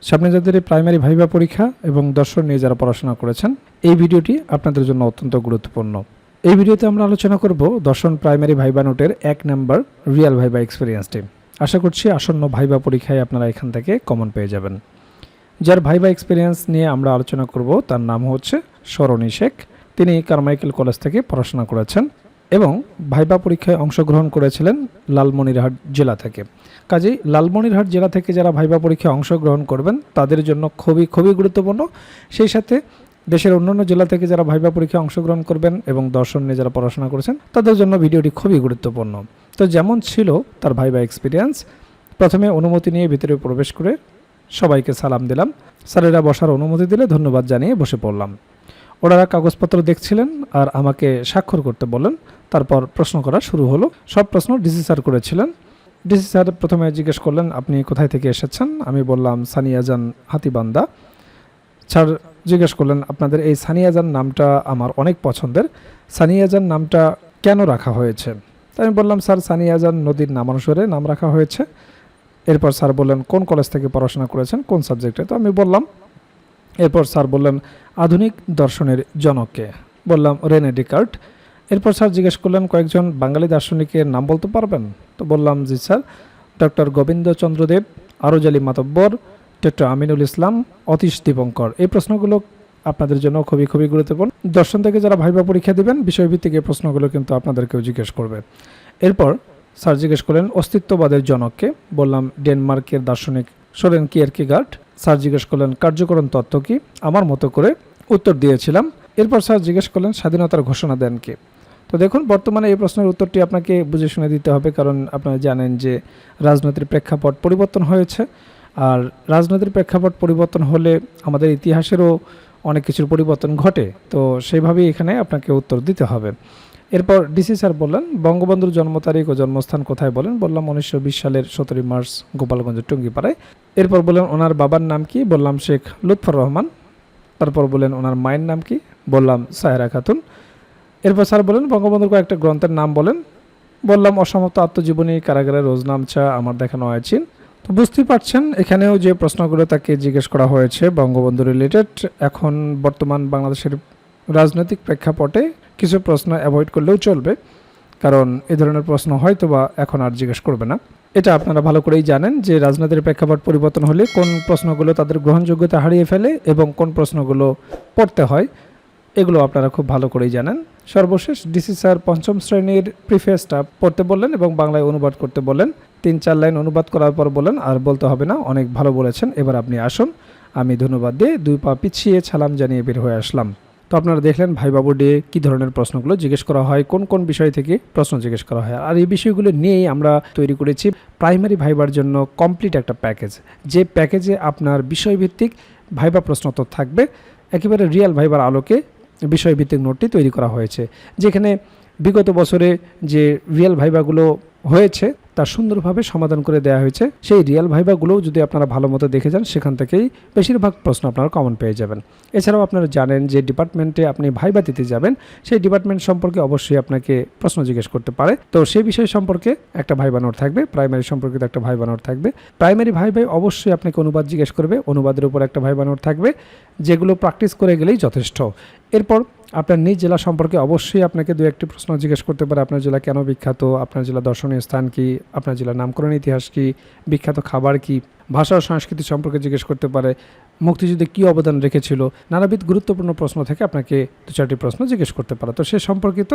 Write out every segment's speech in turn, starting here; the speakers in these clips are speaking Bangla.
সামনে যাদের প্রাইমারি ভাইবা পরীক্ষা এবং দর্শন নিয়ে যারা পড়াশোনা করেছেন, এই ভিডিওটি আপনাদের জন্য অত্যন্ত গুরুত্বপূর্ণ। এই ভিডিওতে আমরা আলোচনা করব দর্শন প্রাইমারি ভাইবা নোটের 1 নম্বর রিয়েল ভাইবা এক্সপিরিয়েন্সটি। আশা করছি আসন্ন ভাইবা পরীক্ষায় আপনারা এখান থেকে কমন পেয়ে যাবেন। যার ভাইবা এক্সপিরিয়েন্স নিয়ে আমরা আলোচনা করব তার নাম হচ্ছে সরণী শেখ। তিনি কারমাইকেল কলেজ থেকে পড়াশোনা করেছেন এবং ভাইবা পরীক্ষায় অংশগ্রহণ করেছিলেন লালমনিরহাট জেলা থেকে। কাজেই লালমনিরহাট জেলা থেকে যারা ভাইবা পরীক্ষায় অংশগ্রহণ করবেন তাদের জন্য খুবই গুরুত্বপূর্ণ। সেই সাথে দেশের অন্যান্য জেলা থেকে যারা ভাইবা পরীক্ষায় অংশগ্রহণ করবেন এবং দর্শন নিয়ে যারা পড়াশোনা করেছেন তাদের জন্য ভিডিওটি খুবই গুরুত্বপূর্ণ। তো যেমন ছিল তার ভাইবা এক্সপিরিয়েন্স, প্রথমে অনুমতি নিয়ে ভিতরে প্রবেশ করে সবাইকে সালাম দিলাম। স্যারেরা বসার অনুমতি দিলে ধন্যবাদ জানিয়ে বসে পড়লাম। ওনারা কাগজপত্র দেখছিলেন আর আমাকে স্বাক্ষর করতে বললেন। তারপর প্রশ্ন করা শুরু হলো। সব প্রশ্ন ডিসি স্যার করেছিলেন। ডিসি স্যার প্রথমে জিজ্ঞেস করলেন, আপনি কোথায় থেকে এসেছেন? আমি বললাম সানিয়াজান হাতিবান্ধা। স্যার জিজ্ঞেস করলেন, আপনাদের এই সানিয়াজান নামটা আমার অনেক পছন্দের, সানিয়াজান নামটা কেন রাখা হয়েছে? তাই আমি বললাম, স্যার সানিয়াজান নদীর নামানুসারে নাম রাখা হয়েছে। এরপর স্যার বললেন, কোন কলেজ থেকে পড়াশোনা করেছেন, কোন সাবজেক্টে? তো আমি বললাম। এরপর স্যার বললেন, আধুনিক দর্শনের জনককে? বললাম, রেনে ডেকার্ট। এরপর স্যার জিজ্ঞেস করলেন, কয়েকজন বাঙালি দার্শনিকের নাম বলতে পারবেন? তো বললাম, জি স্যার, ডক্টর গোবিন্দচন্দ্র দেব, আরজ-আলী মাতব্বর, ডক্টর আমিনুল ইসলাম, অতীশ দীপঙ্কর। এই প্রশ্নগুলো আপনাদের জন্য খুবই গুরুত্বপূর্ণ। দর্শন থেকে যারা ভাইবা পরীক্ষা দেবেন বিষয়ভিত্তিক এই প্রশ্নগুলো কিন্তু আপনাদেরকেও জিজ্ঞেস করবে। এরপর স্যার জিজ্ঞেস করলেন, অস্তিত্ববাদের জনককে? বললাম, ডেনমার্কের দার্শনিক সোরেন কিয়েরকেগার্ড। স্যার জিজ্ঞেস করলেন, কার্যকরণ তত্ত্ব কি? আমার মতো করে উত্তর দিয়েছিলাম। এরপর স্যার জিজ্ঞেস করলেন, স্বাধীনতার ঘোষণা দেন কে? তো দেখুন, বর্তমানে এই প্রশ্নের উত্তরটি আপনাকে বুঝে শুনে দিতে হবে, কারণ আপনারা জানেন যে রাজনৈতিক প্রেক্ষাপট পরিবর্তন হয়েছে। আর রাজনৈতিক প্রেক্ষাপট পরিবর্তন হলে আমাদের ইতিহাসেরও অনেক কিছুর পরিবর্তন ঘটে। তো সেইভাবেই এখানে আপনাকে উত্তর দিতে হবে। এরপর ডিসি স্যার বললেন, বঙ্গবন্ধুর জন্ম তারিখ ও জন্মস্থান কোথায় বলেন? বললাম, 1920 সালের 17 মার্চ গোপালগঞ্জের টুঙ্গিপাড়ায়। এরপর বললেন, ওনার বাবার নাম কি? বললাম, শেখ লুৎফর রহমান। তারপর বললেন, ওনার মায়ের নাম কি? বললাম, সাহেরা খাতুন। এরপর স্যার বলেন, বঙ্গবন্ধুর কয়েকটা গ্রন্থের নাম বলেন। বললাম, অসমাপ্ত আত্মজীবনী, কারাগারের রোজনামচা, আমার দেখানো আইচিন। তো বুঝতেই পারছেন এখানেও যে প্রশ্নগুলো তাকে জিজ্ঞেস করা হয়েছে বঙ্গবন্ধু রিলেটেড। এখন বর্তমান বাংলাদেশের রাজনৈতিক প্রেক্ষাপটে কিছু প্রশ্ন অ্যাভয়েড করলেও চলবে, কারণ এ ধরনের প্রশ্ন হয়তো বা এখন আর জিজ্ঞেস করবে না। এটা আপনারা ভালো করেই জানেন যে রাজনৈতিক প্রেক্ষাপট পরিবর্তন হলে কোন প্রশ্নগুলো তাদের গ্রহণযোগ্যতা হারিয়ে ফেলে এবং কোন প্রশ্নগুলো পড়তে হয়, এগুলো আপনারা খুব ভালো করেই জানেন। সর্বশেষ ডিসি স্যার 5ম শ্রেণীর প্রিফেসটা পড়তে বললেন এবং বাংলায় অনুবাদ করতে বললেন। 3-4 লাইন অনুবাদ করার পর বললেন, আর বলতে হবে না, অনেক ভালো বলেছেন, এবার আপনি আসুন। আমি ধন্যবাদ দিয়ে 2 পা পিছিয়ে সালাম জানিয়ে বের হয়ে আসলাম। তো আপনারা দেখলেন ভাইবা বোর্ডে কী ধরনের প্রশ্নগুলো জিজ্ঞেস করা হয়, কোন বিষয় থেকে প্রশ্ন জিজ্ঞেস করা হয়। আর এই বিষয়গুলো নিয়েই আমরা তৈরি করেছি প্রাইমারি ভাইবার জন্য কমপ্লিট একটা প্যাকেজ, যে প্যাকেজে আপনার বিষয়ভিত্তিক ভাইবা প্রশ্ন তো থাকবে, একেবারে রিয়েল ভাইবার আলোকে বিষয়ভিত্তিক নোটটি তৈরি করা হয়েছে, যেখানে বিগত বছরে যে রিয়েল ভাইবাগুলো হয়েছে তা সুন্দরভাবে সমাধান করে দেওয়া হয়েছে। সেই রিয়েল ভাইবাগুলোও যদি আপনারা ভালো মতো দেখে যান, সেখান থেকেই বেশিরভাগ প্রশ্ন আপনারা কমন পেয়ে যাবেন। এছাড়াও আপনারা জানেন যে ডিপার্টমেন্টে আপনি ভাইবা দিতে যাবেন, সেই ডিপার্টমেন্ট সম্পর্কে অবশ্যই আপনাকে প্রশ্ন জিজ্ঞেস করতে পারে। তো সেই বিষয় সম্পর্কে একটা ভাইবা নোট থাকবে, প্রাইমারি সম্পর্কিত একটা ভাইবা নোট থাকবে। প্রাইমারি ভাইবায় অবশ্যই আপনাকে অনুবাদ জিজ্ঞেস করবে, অনুবাদের উপর একটা ভাইবা নোট থাকবে, যেগুলো প্র্যাকটিস করে গেলেই যথেষ্ট। এরপর আপনার নিজ জেলা সম্পর্কে অবশ্যই আপনাকে 2-1টি প্রশ্ন জিজ্ঞেস করতে পারে। আপনার জেলা কেন বিখ্যাত? আপনার জেলা দর্শনীয় স্থান কি? আপনার জেলার নামকরণ ইতিহাস কি? বিখ্যাত খাবার কি? ভাষা ও সংস্কৃতি সম্পর্কে জিজ্ঞেস করতে পারে। মুক্তিযুদ্ধে কী অবদান রেখেছিল? নানাবিধ গুরুত্বপূর্ণ প্রশ্ন থেকে আপনাকে 2-4টি প্রশ্ন জিজ্ঞেস করতে পারে। তো সে সম্পর্কিত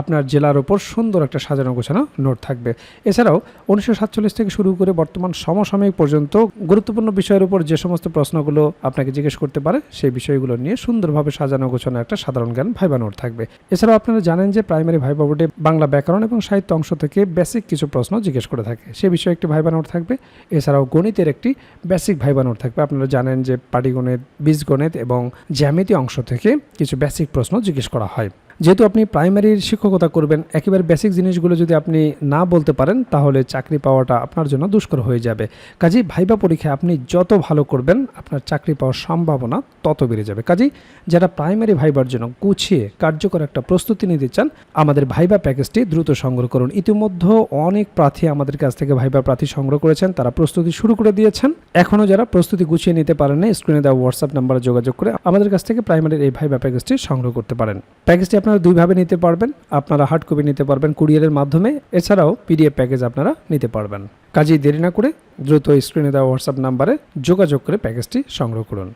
আপনার জেলার ওপর সুন্দর একটা সাজানো গোছানো নোট থাকবে। এছাড়াও 1947 থেকে শুরু করে বর্তমান সমসাময়িক পর্যন্ত গুরুত্বপূর্ণ বিষয়ের উপর যে সমস্ত প্রশ্নগুলো আপনাকে জিজ্ঞেস করতে পারে, সেই বিষয়গুলো নিয়ে সুন্দরভাবে সাজানো গোছানো একটা সাধারণ জ্ঞান ভাইবা নোট থাকবে। এছাড়াও আপনারা জানেন যে প্রাইমারি ভাইবা বোর্ডে বাংলা ব্যাকরণ এবং সাহিত্য অংশ থেকে বেসিক কিছু প্রশ্ন জিজ্ঞেস করে থাকে, সে বিষয়ে একটি ভাইবা নোট থাকবে। এছাড়াও গণিতের একটি বেসিক ভাইবা নোট থাকবে। আপনারা জানেন যে পাটিগণিত, বীজগণিত এবং জ্যামিতি অংশ থেকে কিছু বেসিক প্রশ্ন জিজ্ঞেস করা হয়। যেহেতু আপনি প্রাইমারির শিক্ষকতা করবেন, একেবারে বেসিক জিনিসগুলো যদি আপনি না বলতে পারেন তাহলে চাকরি পাওয়াটা আপনার জন্য দুষ্কর হয়ে যাবে। কাজেই ভাইবা পরীক্ষায় আপনি যত ভালো করবেন আপনার চাকরি পাওয়ার সম্ভাবনা তত বেড়ে যাবে। কাজেই যারা প্রাইমারি ভাইবার জন্য গুছিয়ে কার্যকর একটা প্রস্তুতি নিতে চান, আমাদের ভাইবা প্যাকেজটি দ্রুত সংগ্রহ করুন। ইতিমধ্যে অনেক প্রার্থী আমাদের কাছ থেকে ভাইবা প্রার্থী সংগ্রহ করেছেন, তারা প্রস্তুতি শুরু করে দিয়েছেন। এখনও যারা প্রস্তুতি গুছিয়ে নিতে পারেন না, স্ক্রিনে দেওয়া হোয়াটসঅ্যাপ নাম্বারে যোগাযোগ করে আমাদের কাছ থেকে প্রাইমারির এই ভাইবা প্যাকেজটি সংগ্রহ করতে পারেন। প্যাকেজটি আপনারা দুইভাবে নিতে পারবেন, আপনারা হার্ড কপি নিতে পারবেন কুরিয়ারের মাধ্যমে, এছাড়াও পিডিএফ প্যাকেজ আপনারা নিতে পারবেন। কাজেই দেরি না করে দ্রুত স্ক্রিনে দেওয়া হোয়াটসঅ্যাপ নাম্বারে যোগাযোগ করে প্যাকেজটি সংগ্রহ করুন।